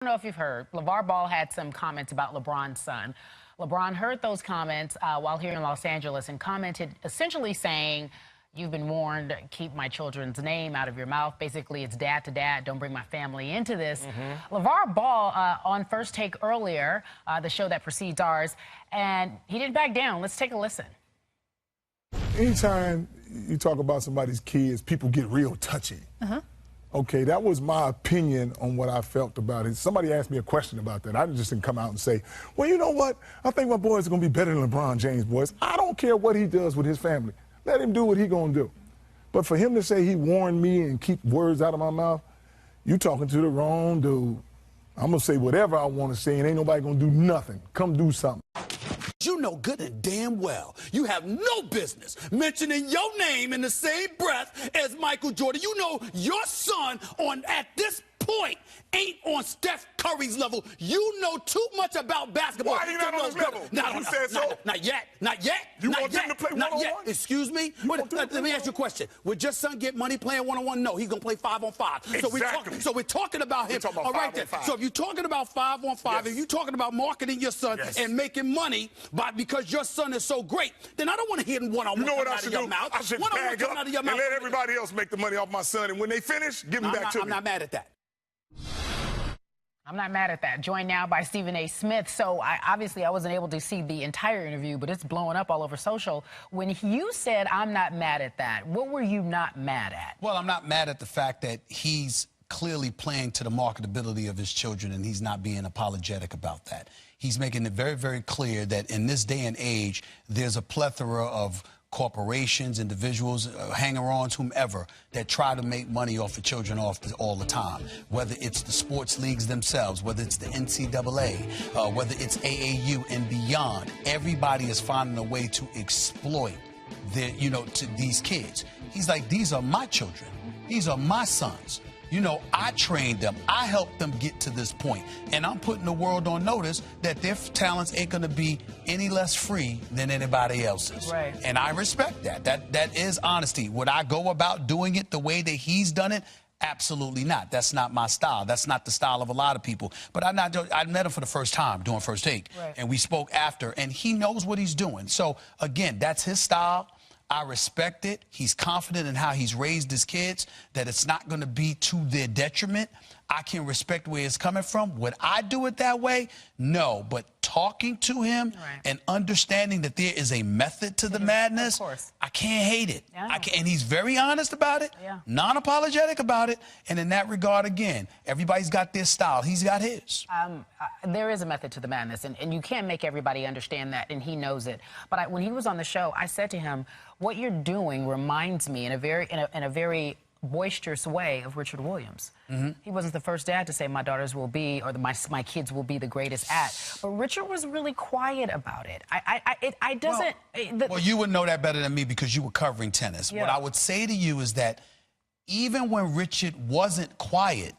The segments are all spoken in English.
I don't know if you've heard, LeVar Ball had some comments about LeBron's son. LeBron heard those comments while here in Los Angeles and commented essentially saying, "You've been warned, keep my children's name out of your mouth." Basically, it's dad to dad, don't bring my family into this. LeVar Ball on First Take earlier, the show that precedes ours, and he didn't back down. Let's take a listen. Anytime you talk about somebody's kids, people get real touchy. Okay, that was my opinion on what I felt about it. Somebody asked me a question about that. I just didn't come out and say, well, you know what? I think my boys are going to be better than LeBron James boys. I don't care what he does with his family. Let him do what he going to do. But for him to say he warned me and keep words out of my mouth, you talking to the wrong dude. I'm going to say whatever I want to say, and ain't nobody going to do nothing. Come do something. You know good and damn well you have no business mentioning your name in the same breath as Michael Jordan. You know your son at this point ain't on Steph Curry's level. You know too much about basketball. Why are you not on his level? Not yet. You want them to play one-on-one? Excuse me? Let me ask you a question. Would your son get money playing one-on-one? No, he's going to play 5-on-5. Exactly. So we're talking about him. All right then. So if you're talking about 5-on-5, if you're talking about marketing your son and making money because your son is so great, then I don't want to hear one-on-one You know what coming I out should of your do? mouth. I should bag up and let everybody else make the money off my son, and when they finish, give them back to me. I'm not mad at that. I'm not mad at that. Joined now by Stephen A. Smith. So obviously I wasn't able to see the entire interview, but it's blowing up all over social. When you said, "I'm not mad at that," what were you not mad at? Well, I'm not mad at the fact that he's clearly playing to the marketability of his children, and he's not being apologetic about that. He's making it very, very clear that in this day and age, there's a plethora of corporations, individuals, hanger-ons, whomever, that try to make money off of children all the time. Whether it's the sports leagues themselves, whether it's the NCAA, whether it's AAU and beyond, everybody is finding a way to exploit to these kids. He's like, these are my children. These are my sons. You know, I trained them. I helped them get to this point. And I'm putting the world on notice that their talents ain't going to be any less free than anybody else's. Right. And I respect that. That is honesty. Would I go about doing it the way that he's done it? Absolutely not. That's not my style. That's not the style of a lot of people. But I met him for the first time doing First Take. Right. And we spoke after. And he knows what he's doing. So, again, that's his style. I respect it. He's confident in how he's raised his kids, that it's not going to be to their detriment. I can respect where it's coming from. Would I do it that way? No. But talking to him and understanding that there is a method to the madness, I can't hate it. Yeah. And he's very honest about it, non-apologetic about it. And in that regard, again, everybody's got their style. He's got his. There is a method to the madness, and you can't make everybody understand that, and he knows it. But when he was on the show, I said to him, what you're doing reminds me in a very boisterous way of Richard Williams. He wasn't the first dad to say my daughters will be, or my kids will be the greatest at. But Richard was really quiet about it. Well, you would know that better than me because you were covering tennis. Yeah. What I would say to you is that even when Richard wasn't quiet,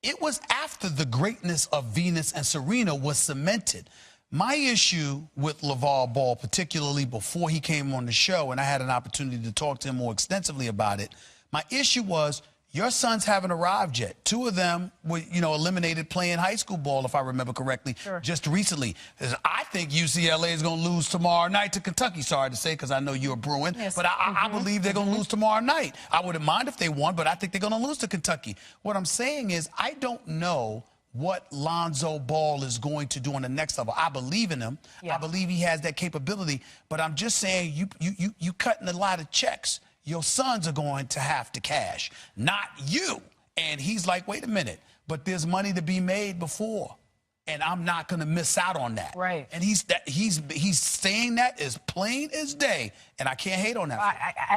it was after the greatness of Venus and Serena was cemented. My issue with LeVar Ball, particularly before he came on the show, and I had an opportunity to talk to him more extensively about it, my issue was your sons haven't arrived yet. Two of them were, eliminated playing high school ball, if I remember correctly, just recently. I think UCLA is going to lose tomorrow night to Kentucky. Sorry to say, because I know you're a Bruin, but I believe they're going to lose tomorrow night. I wouldn't mind if they won, but I think they're going to lose to Kentucky. What I'm saying is I don't know what Lonzo Ball is going to do on the next level. I believe in him. I believe he has that capability, but I'm just saying you cutting a lot of checks. Your sons are going to have to cash, not you. And he's like, wait a minute, but there's money to be made before, and I'm not going to miss out on that. Right. And he's saying that as plain as day, and I can't hate on that.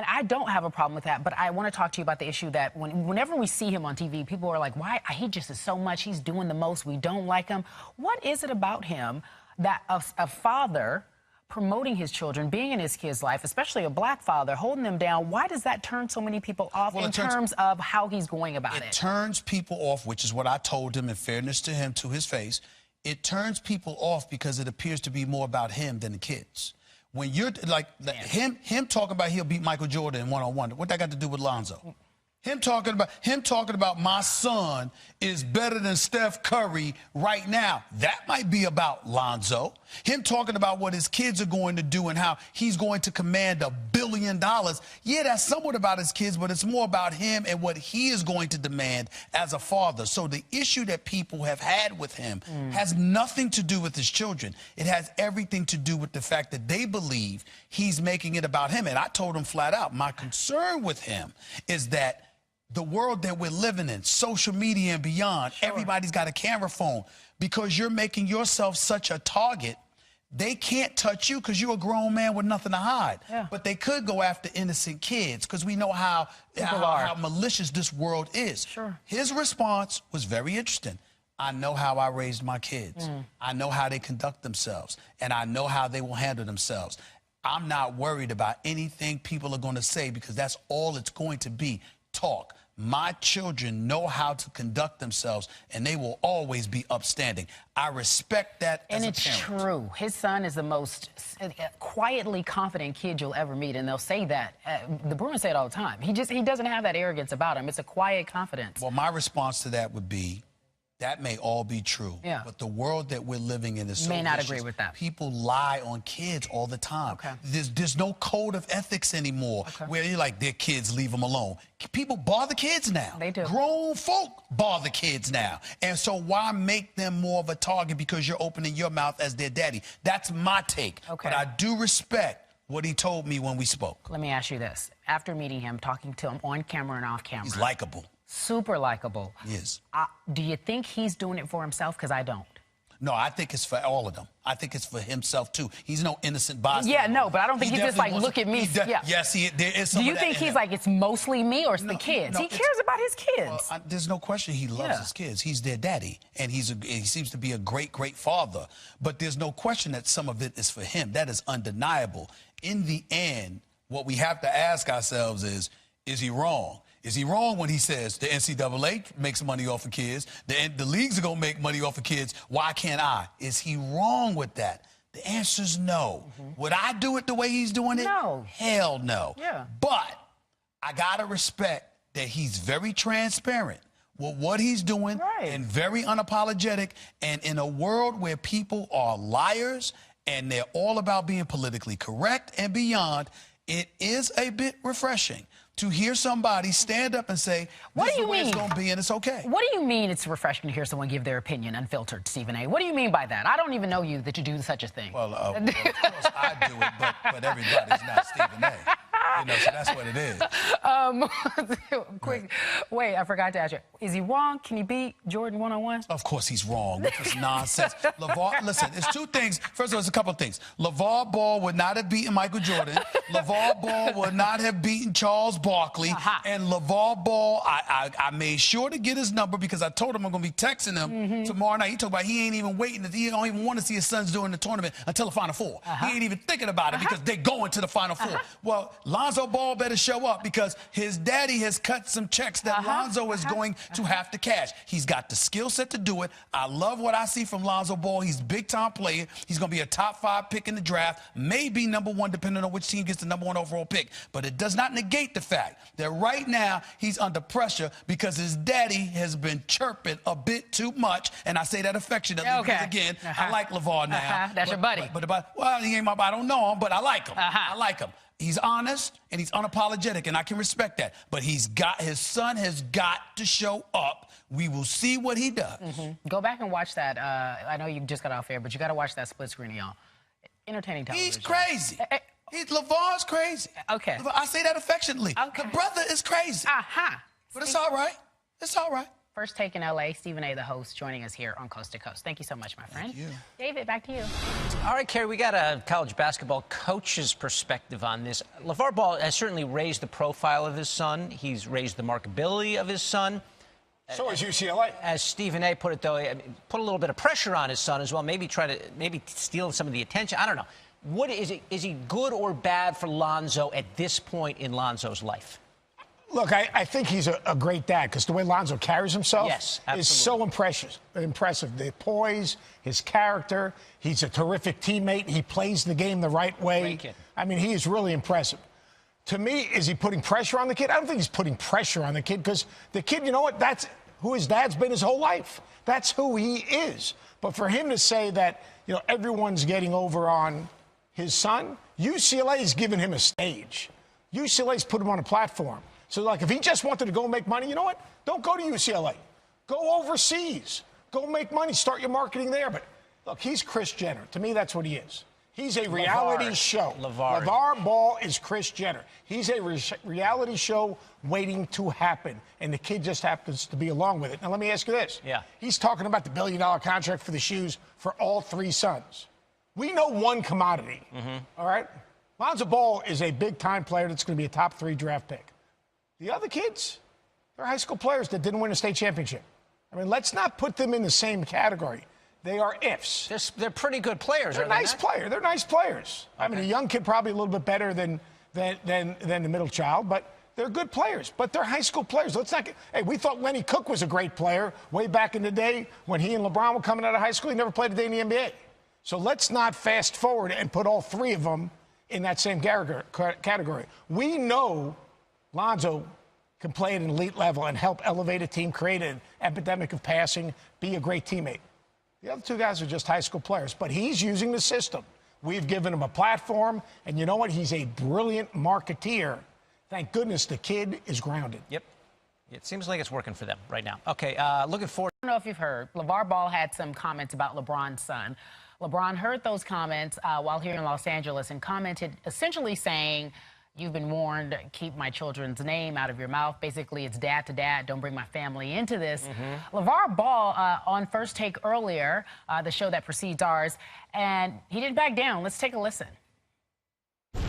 I don't have a problem with that, but I want to talk to you about the issue that whenever we see him on TV, people are like, why? He just is so much. He's doing the most. We don't like him. What is it about him that a father promoting his children, being in his kids' life, especially a black father, holding them down, why does that turn so many people off in terms of how he's going about it? It turns people off, which is what I told him in fairness to him, to his face. It turns people off because it appears to be more about him than the kids. When you're like him talking about he'll beat Michael Jordan in one-on-one, what that got to do with Lonzo? Him talking about my son is better than Steph Curry right now. That might be about Lonzo. Him talking about what his kids are going to do and how he's going to command $1 billion. Yeah, that's somewhat about his kids, but it's more about him and what he is going to demand as a father. So the issue that people have had with him has nothing to do with his children. It has everything to do with the fact that they believe he's making it about him. And I told him flat out, my concern with him is that the world that we're living in, social media and beyond, everybody's got a camera phone. Because you're making yourself such a target, they can't touch you because you're a grown man with nothing to hide. Yeah. But they could go after innocent kids because we know how malicious this world is. Sure. His response was very interesting. I know how I raised my kids. I know how they conduct themselves, and I know how they will handle themselves. I'm not worried about anything people are going to say because that's all it's going to be, talk. My children know how to conduct themselves, and they will always be upstanding. I respect that as a parent. And it's true. His son is the most quietly confident kid you'll ever meet, and they'll say that. The Bruins say it all the time. He doesn't have that arrogance about him. It's a quiet confidence. Well, my response to that would be, that may all be true. Yeah. But the world that we're living in is so May not vicious. agree with that. People lie on kids all the time. Okay. There's no code of ethics anymore where you're like, their kids, leave them alone. People bother kids now. They do. Grown folk bother kids now. And so why make them more of a target because you're opening your mouth as their daddy? That's my take. Okay. But I do respect what he told me when we spoke. Let me ask you this. After meeting him, talking to him on camera and off camera. He's likable. Super likable. He is. Do you think he's doing it for himself? Because I don't. No, I think it's for all of them. I think it's for himself, too. He's no innocent bystander. Yeah, no, but I don't think he's just like, look at me. Yeah. Yes, there is some Do you of that think in he's him. like, it's mostly me or it's the kids? no, He cares about his kids. Well, there's no question he loves his kids. He's their daddy, and he seems to be a great, great father. But there's no question that some of it is for him. That is undeniable. In the end, what we have to ask ourselves is he wrong? Is he wrong when he says the NCAA makes money off of kids, the leagues are going to make money off of kids, why can't I? Is he wrong with that? The answer is no. Would I do it the way he's doing it? No. Hell no. Yeah. But I got to respect that he's very transparent with what he's doing and very unapologetic. And in a world where people are liars and they're all about being politically correct and beyond, it is a bit refreshing to hear somebody stand up and say, What this do is you the way mean? it's going to be, and it's okay. What do you mean it's refreshing to hear someone give their opinion unfiltered, Stephen A? What do you mean by that? I don't even know you that you do such a thing. Well, of course I do it, but everybody's not Stephen A. You know, so that's what it is. Quick, wait, I forgot to ask you. Is he wrong? Can he beat Jordan one-on-one? Of course he's wrong with this nonsense. Listen, it's two things. First of all, it's a couple of things. LeVar Ball would not have beaten Michael Jordan. LeVar Ball would not have beaten Charles Barkley. And LeVar Ball, I made sure to get his number because I told him I'm going to be texting him tomorrow night. He talked about he ain't even waiting. He don't even want to see his sons doing the tournament until the Final Four. He ain't even thinking about it because they're going to the Final Four. Well, Lonzo Ball better show up because his daddy has cut some checks that Lonzo is going to have to cash. He's got the skill set to do it. I love what I see from Lonzo Ball. He's a big-time player. He's going to be a top 5 pick in the draft, maybe number 1 depending on which team gets the number 1 overall pick. But it does not negate the fact that right now he's under pressure because his daddy has been chirping a bit too much, and I say that affectionately because, again, I like LeVar now. That's your buddy. Well, he ain't I don't know him, but I like him. I like him. He's honest and he's unapologetic, and I can respect that. But his son has got to show up. We will see what he does. Go back and watch that. I know you just got off air, but you got to watch that split screen of y'all. Entertaining television. He's crazy. LeVar's crazy. Okay. I say that affectionately. Okay. The brother is crazy. But it's all right. It's all right. First Take in LA, Stephen A., the host, joining us here on Coast to Coast. Thank you so much, my friend. Thank you. David, back to you. All right, Kerry, we got a college basketball coach's perspective on this. LeVar Ball has certainly raised the profile of his son. He's raised the marketability of his son. So is UCLA. As Stephen A. put it, though, put a little bit of pressure on his son as well, maybe steal some of the attention. I don't know. What is he good or bad for Lonzo at this point in Lonzo's life? Look, I think he's a great dad because the way Lonzo carries himself is so impressive. The poise, his character. He's a terrific teammate. He plays the game the right way. Great kid. I mean, he is really impressive. To me, is he putting pressure on the kid? I don't think he's putting pressure on the kid because the kid, you know what? That's who his dad's been his whole life. That's who he is. But for him to say that, everyone's getting over on his son, UCLA's given him a stage. UCLA's put him on a platform. So, like, if he just wanted to go make money, you know what? Don't go to UCLA. Go overseas. Go make money. Start your marketing there. But, look, he's Kris Jenner. To me, that's what he is. He's a reality show. LeVar Ball is Kris Jenner. He's a reality show waiting to happen, and the kid just happens to be along with it. Now, let me ask you this. Yeah. He's talking about the billion-dollar contract for the shoes for all three sons. We know one commodity, all right? Lonzo Ball is a big-time player that's going to be a top 3 draft pick. The other kids, they're high school players that didn't win a state championship. I mean, let's not put them in the same category. They are ifs. They're pretty good players. They're nice players. They're nice players. Okay. I mean, a young kid probably a little bit better than the middle child, but they're good players. But they're high school players. Let's not. Hey, we thought Lenny Cook was a great player way back in the day when he and LeBron were coming out of high school. He never played a day in the NBA. So let's not fast forward and put all 3 of them in that same category. We know Lonzo can play at an elite level and help elevate a team, create an epidemic of passing, be a great teammate. The other 2 guys are just high school players, but he's using the system. We've given him a platform, and you know what? He's a brilliant marketeer. Thank goodness the kid is grounded. Yep. It seems like it's working for them right now. Okay, looking forward. I don't know if you've heard, LeVar Ball had some comments about LeBron's son. LeBron heard those comments while here in Los Angeles and commented essentially saying, "You've been warned, keep my children's name out of your mouth." Basically, it's dad to dad. Don't bring my family into this. LeVar Ball on First Take earlier, the show that precedes ours, and he didn't back down. Let's take a listen.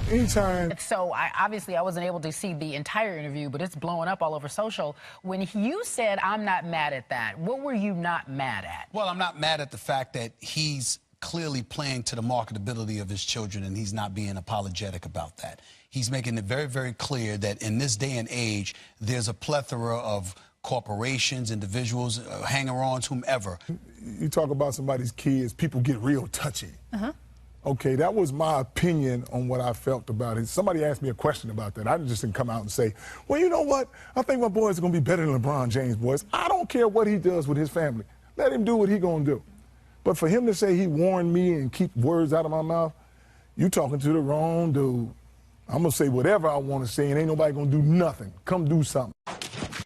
Anytime. So obviously I wasn't able to see the entire interview, but it's blowing up all over social. When you said, "I'm not mad at that," what were you not mad at? Well, I'm not mad at the fact that he's clearly playing to the marketability of his children, and he's not being apologetic about that. He's making it very, very clear that in this day and age, there's a plethora of corporations, individuals, hanger-ons, whomever. You talk about somebody's kids, people get real touchy. Okay, that was my opinion on what I felt about it. Somebody asked me a question about that. I just didn't come out and say, "Well, you know what? I think my boys are going to be better than LeBron James boys." I don't care what he does with his family. Let him do what he going to do. But for him to say he warned me and keep words out of my mouth, you talking to the wrong dude. I'm going to say whatever I want to say, and ain't nobody going to do nothing. Come do something.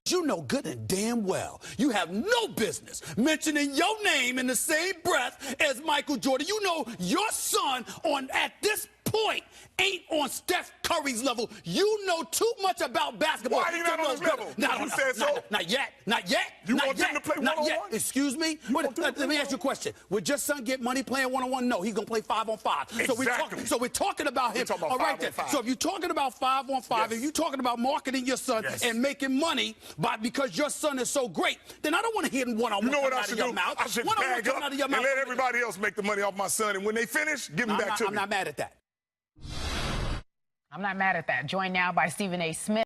You know good and damn well you have no business mentioning your name in the same breath as Michael Jordan. You know your son at this point ain't on Steph Curry's level. You know too much about basketball. Why are you not on his level? Who said so? Not yet. Not yet. You not want yet. them to play Not yet. one-on-one? Excuse me? Let me ask you a question. Would your son get money playing one-on-one? No, he's going to play 5-on-5. Exactly. So we're talking about him. Talking about all right, then. 5-on-5. So if you're talking about 5-on-5, Yes. if you're talking about marketing your son and making money because your son is so great, then I don't want to hear one-on-one You know what coming I out should of your do? mouth. I should One-on-one bag coming up out of your and mouth. let everybody else make the money off my son. And when they finish, give them back to me. I'm not mad at that. I'm not mad at that. Joined now by Stephen A. Smith.